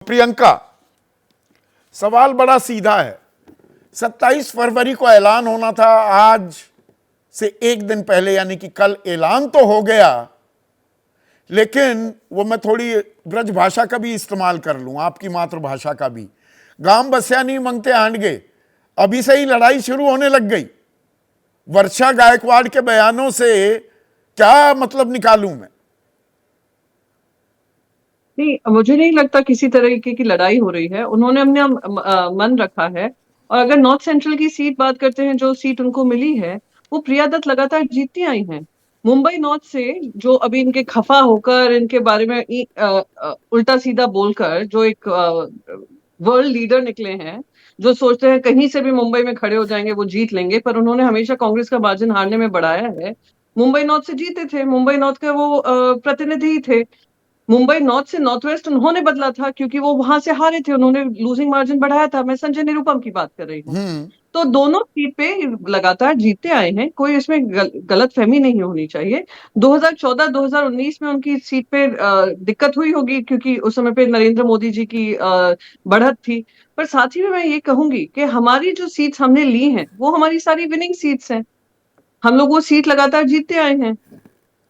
प्रियंका, सवाल बड़ा सीधा है। 27 फरवरी को ऐलान होना था, आज से एक दिन पहले यानी कि कल ऐलान तो हो गया, लेकिन वो मैं थोड़ी ब्रज भाषा का भी इस्तेमाल कर लूं, आपकी मातृभाषा का भी। गांव बसिया नहीं मंगते हांडगे, अभी से ही लड़ाई शुरू होने लग गई। वर्षा गायकवाड़ के बयानों से क्या मतलब निकालूं मैं? नहीं, मुझे नहीं लगता किसी तरीके की लड़ाई हो रही है। उन्होंने अपने मन रखा है। और अगर नॉर्थ सेंट्रल की सीट बात करते हैं, जो सीट उनको मिली है, वो प्रिया दत्त लगातार जीतती आई हैं। मुंबई नॉर्थ से जो अभी इनके खफा होकर इनके बारे में उल्टा सीधा बोलकर जो एक वर्ल्ड लीडर निकले हैं, जो सोचते हैं कहीं से भी मुंबई में खड़े हो जाएंगे वो जीत लेंगे, पर उन्होंने हमेशा कांग्रेस का मार्जिन हारने में बढ़ाया है। मुंबई नॉर्थ से जीते थे, मुंबई नॉर्थ के वो प्रतिनिधि ही थे। मुंबई नॉर्थ से नॉर्थ वेस्ट उन्होंने बदला था क्योंकि वो वहां से हारे थे, उन्होंने लूजिंग मार्जिन बढ़ाया था। मैं संजय निरुपम की बात कर रही हूँ। तो दोनों सीट पे लगातार जीतते आए हैं, कोई इसमें गलत फहमी नहीं होनी चाहिए। 2014-2019 में उनकी सीट पे दिक्कत हुई होगी क्योंकि उस समय पे नरेंद्र मोदी जी की बढ़त थी। पर साथ ही में मैं ये कहूंगी कि हमारी जो सीट्स हमने ली हैं वो हमारी सारी विनिंग सीट्स हैं। हम लोग वो सीट लगातार जीतते आए हैं। तो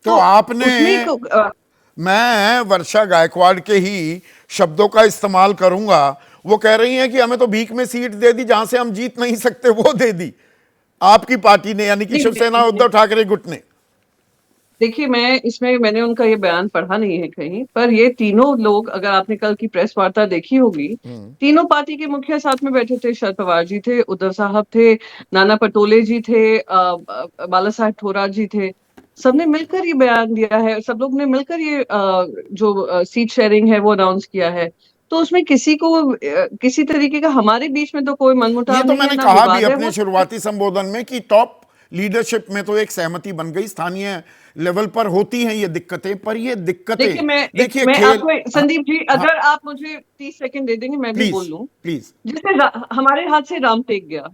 तो आपने, उसमें मैं वर्षा गायकवाड़ के ही शब्दों का इस्तेमाल करूंगा। वो कह रही हैं कि हमें तो भीख में सीट दे दी, जहां से हम जीत नहीं सकते वो दे दी आपकी पार्टी ने, यानी कि नहीं, शिवसेना देखिए उद्धव ठाकरे गुट ने। देखिए, मैं इसमें मैंने उनका ये बयान पढ़ा नहीं है कहीं पर। ये तीनों लोग, अगर आपने कल की प्रेस वार्ता देखी होगी, तीनों पार्टी के मुखिया साथ में बैठे थे। शरद पवार जी थे, उद्धव साहब थे, नाना पटोले जी थे, बाला साहेब थोराट जी थे। सबने मिलकर ये बयान दिया है, सब लोग ने मिलकर ये जो सीट शेयरिंग है वो अनाउंस किया है। तो उसमें किसी को किसी तरीके का हमारे बीच में तो कोई ये मनमुटाव तो नहीं है, मैंने ना कहा भी विवाद है। अपने शुरुआती संबोधन में कि टॉप लीडरशिप में तो एक सहमति बन गई, स्थानीय लेवल पर होती हैं ये दिक्कतें, पर ये दिक्कतें, देखिए, देखिए मैं खेल। आपको हाँ, संदीप जी, हाँ, अगर आप मुझे 30 सेकंड दे देंगे मैं भी प्लीज बोल लूं। प्लीज। जैसे हमारे हाथ से राम टेक गया,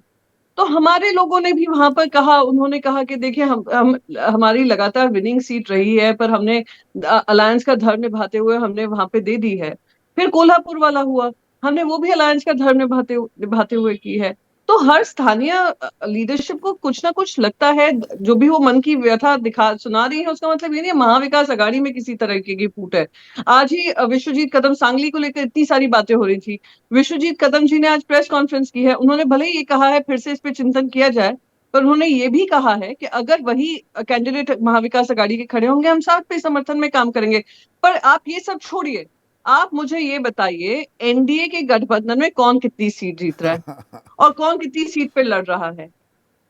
तो हमारे लोगों ने भी वहां पर कहा, उन्होंने कहा कि देखिए, हम हमारी लगातार विनिंग सीट रही है, पर हमने अलायंस का धर्म निभाते हुए हमने वहां पे दे दी है। फिर कोल्हापुर वाला हुआ, हमने वो भी अलायंस का धर्म निभाते हुए की है। तो हर स्थानीय लीडरशिप को कुछ ना कुछ लगता है। जो भी वो मन की व्यथा दिखा सुना रही है, उसका मतलब ये नहीं है महाविकास अघाड़ी में किसी तरह की फूट है। आज ही विश्वजीत कदम सांगली को लेकर इतनी सारी बातें हो रही थी। विश्वजीत कदम जी ने आज प्रेस कॉन्फ्रेंस की है, उन्होंने भले ही ये कहा है फिर से इस पे चिंतन किया जाए, पर उन्होंने ये भी कहा है कि अगर वही कैंडिडेट महाविकास अघाड़ी के खड़े होंगे, हम साथ पे समर्थन में काम करेंगे। पर आप ये सब छोड़िए, आप मुझे ये बताइए, एनडीए के गठबंधन में कौन कितनी सीट जीत रहा है और कौन कितनी सीट पे लड़ रहा है?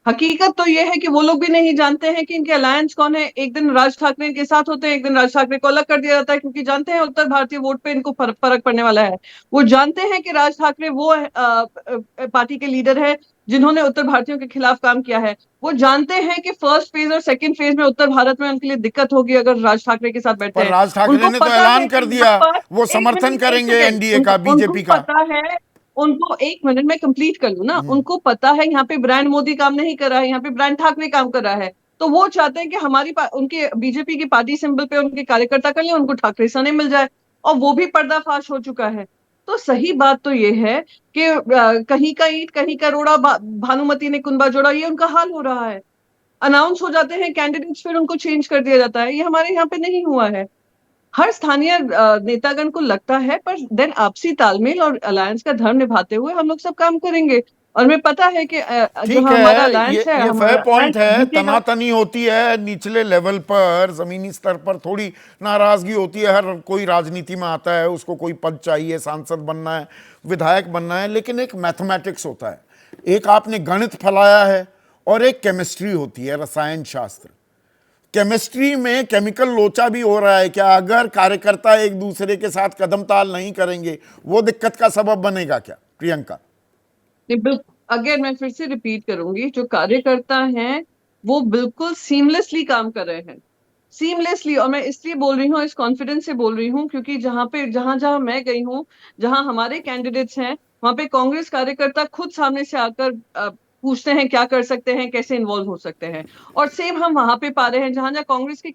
हकीकत तो ये है कि वो लोग भी नहीं जानते हैं कि इनके अलायंस कौन है। एक दिन राज ठाकरे के साथ होते हैं, एक दिन राज ठाकरे को अलग कर दिया जाता है, क्योंकि जानते हैं उत्तर भारतीय वोट पे इनको फर्क पड़ने वाला है। वो जानते हैं कि राज ठाकरे वो पार्टी के लीडर है जिन्होंने उत्तर भारतीयों के खिलाफ काम किया है। वो जानते हैं कि फर्स्ट फेज और सेकंड फेज में उत्तर भारत में उनके लिए दिक्कत होगी अगर राज ठाकरे के साथ बैठते पर हैं। राज ठाकरे उनको ने तो पता ऐलान है कर कि यहाँ दिया पर वो एक समर्थन मिनट, एक करेंगे सेकेंड, एनडीए का, उनको उनको बीजेपी का। पता है। उनको एक मिनट में कंप्लीट कर लूं ना, उनको पता है यहाँ पे ब्रांड मोदी काम नहीं कर रहा है, यहाँ पे ब्रांड ठाकरे काम कर रहा है। तो वो चाहते हैं कि उनके बीजेपी की पार्टी सिंबल पे उनके कार्यकर्ता कर लें, उनको ठाकरे सने मिल जाए। और वो भी पर्दाफाश हो चुका है। तो सही बात तो ये है कि कहीं का ईंट कहीं का रोड़ा, भानुमति ने कुंभा जोड़ा, ये उनका हाल हो रहा है। अनाउंस हो जाते हैं कैंडिडेट्स, फिर उनको चेंज कर दिया जाता है। ये हमारे यहाँ पे नहीं हुआ है। हर स्थानीय नेतागण को लगता है, पर देन आपसी तालमेल और अलायंस का धर्म निभाते हुए हम लोग सब काम करेंगे। और मैं पता है कि जो ठीक हमारा है, अलायंस है, ये फेयर हमारा पॉइंट अलायंस है। जीतेगा। तनातनी होती है निचले लेवल पर, जमीनी स्तर पर थोड़ी नाराजगी होती है। हर कोई राजनीति में आता है, उसको कोई पद चाहिए, सांसद बनना है, विधायक बनना है, लेकिन एक मैथमेटिक्स होता है, एक आपने गणित फैलाया है, और एक केमिस्ट्री होती है, रसायन शास्त्र। केमिस्ट्री में केमिकल लोचा भी हो रहा है क्या? अगर कार्यकर्ता एक दूसरे के साथ कदम ताल नहीं करेंगे, वो दिक्कत का सबब बनेगा क्या, प्रियंका? नहीं, बिल्कुल, अगेन मैं फिर से रिपीट करूंगी, जो कार्यकर्ता हैं वो बिल्कुल सीमलेसली काम कर रहे हैं। सीमलेसली। और मैं इसलिए बोल रही हूँ, इस कॉन्फिडेंस से बोल रही हूँ, क्योंकि जहां जहां मैं गई हूँ, जहां हमारे कैंडिडेट्स हैं, वहां पे कांग्रेस कार्यकर्ता खुद सामने से आकर पूछते हैं क्या कर सकते हैं, कैसे इन्वॉल्व हो सकते हैं। और सेम हम वहां पे पा रहे हैं, जहां जहां कांग्रेस की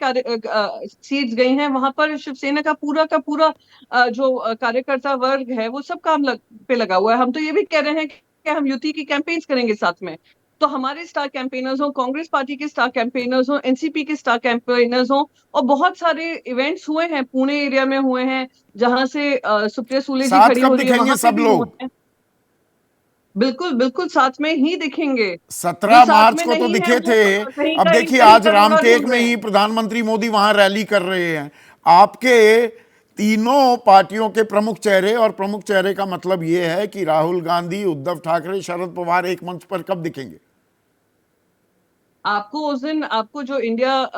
सीट्स गई हैं, वहां पर शिवसेना का पूरा जो कार्यकर्ता वर्ग है वो सब पे लगा हुआ है। हम तो ये भी कह रहे हैं कि हम युति की कैंपेन्स करेंगे साथ में। तो हमारे स्टार कैंपेनर्स हो, कांग्रेस पार्टी के स्टार कैंपेनर्स हो, एनसीपी के स्टार कैंपेनर्स हो, और बहुत सारे इवेंट्स हुए हैं, पुणे एरिया में हुए हैं, जहां से सुप्रिया सुले जी साथ खड़ी हो कब रही है, दिखेंगे वहां पे सब भी हुए लोग? हैं। बिल्कुल बिल्कुल साथ में ही दिखेंगे। जो 17 साथ मार्च में को तो नहीं है दिखे वो थे। कहीं अब कहीं देखिए कहीं आज करोड़ा रामटेक ढूंढ में रहे ही हैं। प्रधानमंत्री मोदी वहां रैली कर रहे हैं। आपके तीनों पार्टियों के प्रमुख चेहरे, और प्रमुख चेहरे का मतलब यह है कि राहुल गांधी, उद्धव ठाकरे, शरद पवार एक मंच पर कब दिखेंगे? आपको उस दिन, आपको जो इंडिया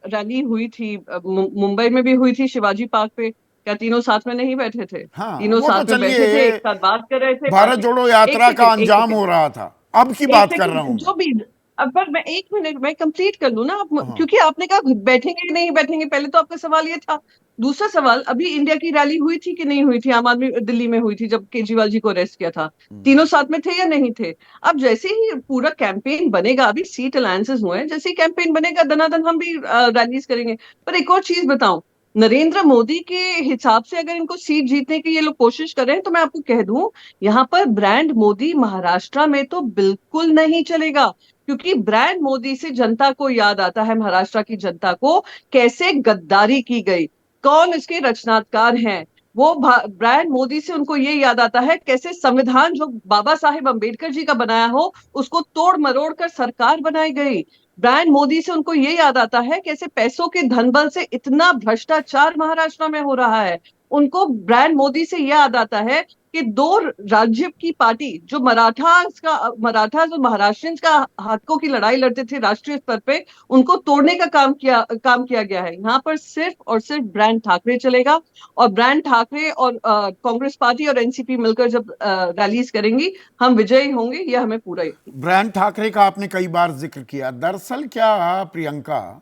रैली हुई थी, मुंबई में भी हुई थी शिवाजी पार्क पे, क्या तीनों साथ में नहीं बैठे थे? हाँ, तीनों वो तो साथ में बैठे थे, चलिए एक साथ बात कर रहे थे, भारत पार्टी। जोड़ो एक यात्रा का सेकेंड, एक अंजाम सेकेंड, हो रहा था। अब की एक बात कर रहा हूं सेकेंड, मैं। जो भी। अब पर मैं 1 मिनट मैं कंप्लीट कर लूं ना आप, हाँ, क्योंकि आपने कहा बैठेंगे कि नहीं बैठेंगे, पहले तो आपका सवाल ये था। दूसरा सवाल, अभी इंडिया की रैली हुई थी कि नहीं हुई थी? आम आदमी दिल्ली में हुई थी जब केजरीवाल जी को अरेस्ट किया था। तीनों साथ में थे या नहीं थे? अब जैसे ही पूरा कैंपेन बनेगा, अभी सीट अलायंसेस हुए हैं, जैसे ही कैंपेन बनेगा दनादन हम भी रैलीज करेंगे। पर एक और चीज बताऊं, नरेंद्र मोदी के हिसाब से अगर इनको सीट जीतने की ये लोग कोशिश कर रहे हैं, तो मैं आपको कह दूं, यहाँ पर ब्रांड मोदी महाराष्ट्र में तो बिल्कुल नहीं चलेगा। क्योंकि ब्रांड मोदी से जनता को याद आता है, महाराष्ट्र की जनता को, कैसे गद्दारी की गई, कौन इसके रचनाकार हैं। वो ब्रांड मोदी से उनको ये याद आता है कैसे संविधान जो बाबा साहेब अंबेडकर जी का बनाया हो, उसको तोड़ मरोड़ कर सरकार बनाई गई। ब्रांड मोदी से उनको ये याद आता है कैसे पैसों के धनबल से इतना भ्रष्टाचार महाराष्ट्र में हो रहा है। उनको ब्रांड मोदी से यह याद आता है कि दो राज्य की पार्टी, जो मराठास और महाराष्ट्रियंस का हकों की लड़ाई लड़ते थे राष्ट्रीय स्तर पे, उनको तोड़ने का काम किया गया है। यहाँ पर सिर्फ और सिर्फ ब्रांड ठाकरे चलेगा। और ब्रांड ठाकरे और कांग्रेस पार्टी और एनसीपी मिलकर जब रैलीज करेंगी, हम विजयी होंगे, यह हमें पूरा यकीन। ब्रांड ठाकरे का आपने कई बार जिक्र किया। दरअसल क्या प्रियंका,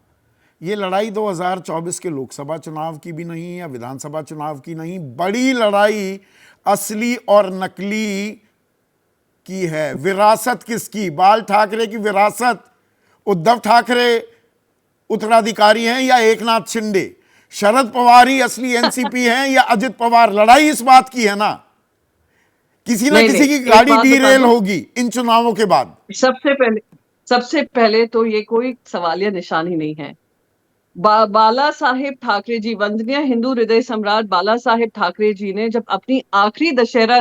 ये लड़ाई 2024 के लोकसभा चुनाव की भी नहीं या विधानसभा चुनाव की नहीं, बड़ी लड़ाई असली और नकली की है। विरासत किसकी? बाल ठाकरे की विरासत। उद्धव ठाकरे उत्तराधिकारी हैं या एकनाथ शिंदे? शरद पवार ही असली एनसीपी हैं या अजित पवार? लड़ाई इस बात की है ना, किसी ना नहीं किसी नहीं, की एक गाड़ी बात बता डीरेल दूं, होगी इन चुनावों के बाद। सबसे पहले तो ये कोई सवालिया निशान ही नहीं है। बाला साहेब ठाकरे जी, वंदनीय हिंदू हृदय सम्राट बाला साहेब ठाकरे जी ने जब अपनी आखिरी दशहरा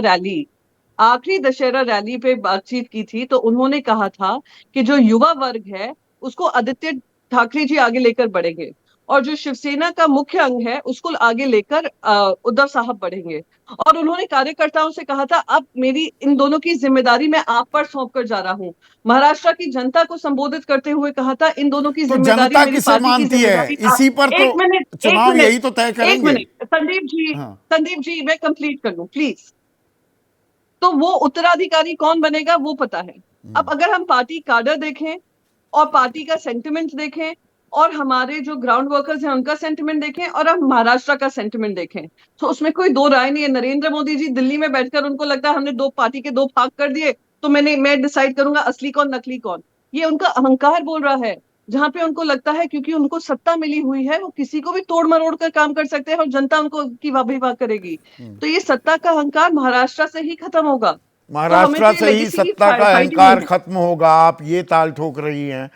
रैली पे बातचीत की थी, तो उन्होंने कहा था कि जो युवा वर्ग है उसको आदित्य ठाकरे जी आगे लेकर बढ़ेंगे, और जो शिवसेना का मुख्य अंग है उसको आगे लेकर उद्धव साहब बढ़ेंगे। और उन्होंने कार्यकर्ताओं से कहा था, अब मेरी इन दोनों की जिम्मेदारी मैं आप पर सौंप कर जा रहा हूं। महाराष्ट्र की जनता को संबोधित करते हुए कहा था, इन दोनों की तो जिम्मेदारी, जनता मेरी किसे पार्टी की मानती है? जिम्मेदारी आप। इसी पर तो एक मिनट, एक चुनाव मिनट, यही तो तय एक करेंगे। मिनट, संदीप जी, हाँ, संदीप जी, मैं कंप्लीट कर लूं प्लीज। तो वो उत्तराधिकारी कौन बनेगा वो पता है। अब अगर हम पार्टी काडर देखें और पार्टी का सेंटिमेंट देखें, और हमारे जो ग्राउंड वर्कर्स हैं उनका सेंटिमेंट देखें, और हम महाराष्ट्र का सेंटिमेंट देखें, तो उसमें कोई दो राय नहीं है। नरेंद्र मोदी जी दिल्ली में बैठकर उनको लगता है हमने दो पार्टी के दो भाग कर दिए, तो मैं डिसाइड करूंगा असली कौन नकली कौन। ये उनका अहंकार बोल रहा है। जहां पे उनको लगता है क्योंकि उनको सत्ता मिली हुई है, वो किसी को भी तोड़ मरोड़ कर काम कर सकते हैं और जनता उनको की वाह करेगी। तो ये सत्ता का अहंकार महाराष्ट्र से ही खत्म होगा। तो हमें तो महाराष्ट्र ये से ही लेगेसी की सत्ता का फाइट ही नहीं अहंकार है। खत्म होगा, आप ये ताल ठोक रही हैं।